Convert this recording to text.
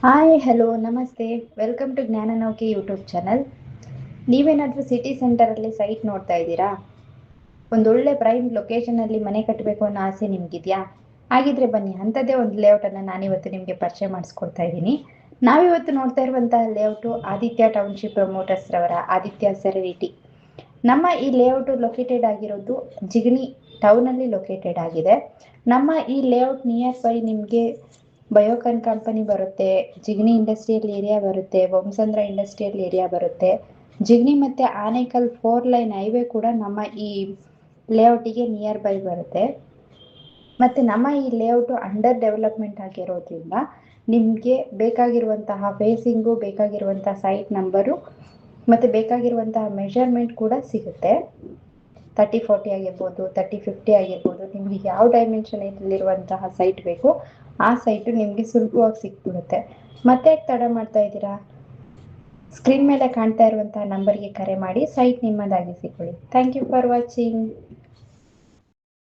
Hi hello ನಮಸ್ತೆ. Welcome to Jnananauke YouTube channel. ನೀವೇನಾದರೂ city ಸೆಂಟರಲ್ಲಿ ಸೈಟ್ ನೋಡ್ತಾ ಇದ್ದೀರಾ? ಒಂದೊಳ್ಳೆ ಪ್ರೈಮ್ ಲೊಕೇಶನಲ್ಲಿ ಮನೆ ಕಟ್ಟಬೇಕು ಅನ್ನೋ ಆಸೆ ನಿಮಗಿದೆಯಾ? ಹಾಗಿದ್ರೆ ಬನ್ನಿ, ಅಂಥದ್ದೇ ಒಂದು ಲೇಔಟನ್ನು ನಾನಿವತ್ತು ನಿಮಗೆ ಪರಿಚಯ ಮಾಡಿಸ್ಕೊಡ್ತಾ ಇದ್ದೀನಿ. ನಾವಿವತ್ತು ನೋಡ್ತಾ ಇರುವಂತಹ ಲೇಔಟು ಆದಿತ್ಯ ಟೌನ್ಶಿಪ್ ಪ್ರಮೋಟರ್ಸ್ ರವರ ಆದಿತ್ಯ ಸೆರೆನಿಟಿ. ನಮ್ಮ ಈ ಲೇಔಟು ಲೊಕೇಟೆಡ್ ಆಗಿರೋದು ಜಿಗಣಿ ಟೌನಲ್ಲಿ ಲೊಕೇಟೆಡ್ ಆಗಿದೆ. ನಮ್ಮ ಈ ಲೇಔಟ್ ನಿಯರ್ ಬೈ ನಿಮಗೆ ಬಯೋಕಾನ್ ಕಂಪನಿ ಬರುತ್ತೆ, ಜಿಗಣಿ ಇಂಡಸ್ಟ್ರಿಯಲ್ ಏರಿಯಾ ಬರುತ್ತೆ, ಬೊಮ್ಮಸಂದ್ರ ಇಂಡಸ್ಟ್ರಿಯಲ್ ಏರಿಯಾ ಬರುತ್ತೆ. ಜಿಗಣಿ ಮತ್ತು ಆನೇಕಲ್ 4 ಲೈನ್ ಹೈವೇ ಕೂಡ ನಮ್ಮ ಈ ಲೇಔಟಿಗೆ ನಿಯರ್ ಬೈ ಬರುತ್ತೆ. ಮತ್ತು ನಮ್ಮ ಈ ಲೇಔಟು ಅಂಡರ್ ಡೆವಲಪ್ಮೆಂಟ್ ಆಗಿರೋದ್ರಿಂದ ನಿಮಗೆ ಬೇಕಾಗಿರುವಂತಹ ಫೇಸಿಂಗು, ಬೇಕಾಗಿರುವಂತಹ ಸೈಟ್ ನಂಬರು ಮತ್ತು ಬೇಕಾಗಿರುವಂತಹ ಮೆಷರ್ಮೆಂಟ್ ಕೂಡ ಸಿಗುತ್ತೆ. 30-40 ಆಗಿರ್ಬೋದು, 30-50 ಆಗಿರ್ಬೋದು, ನಿಮಗೆ ಯಾವ ಡೈಮೆನ್ಷನಲ್ಲಿರುವಂತಹ ಸೈಟ್ ಬೇಕು ಆ ಸೈಟು ನಿಮಗೆ ಸುಲಭವಾಗಿ ಸಿಕ್ಬಿಡುತ್ತೆ. ಮತ್ತೆ ತಡ ಮಾಡ್ತಾ ಇದ್ದೀರಾ? ಸ್ಕ್ರೀನ್ ಮೇಲೆ ಕಾಣ್ತಾ ಇರುವಂತಹ ನಂಬರ್ಗೆ ಕರೆ ಮಾಡಿ ಸೈಟ್ ನಿಮ್ಮದಾಗಿಸಿಕೊಳ್ಳಿ. Thank you for watching.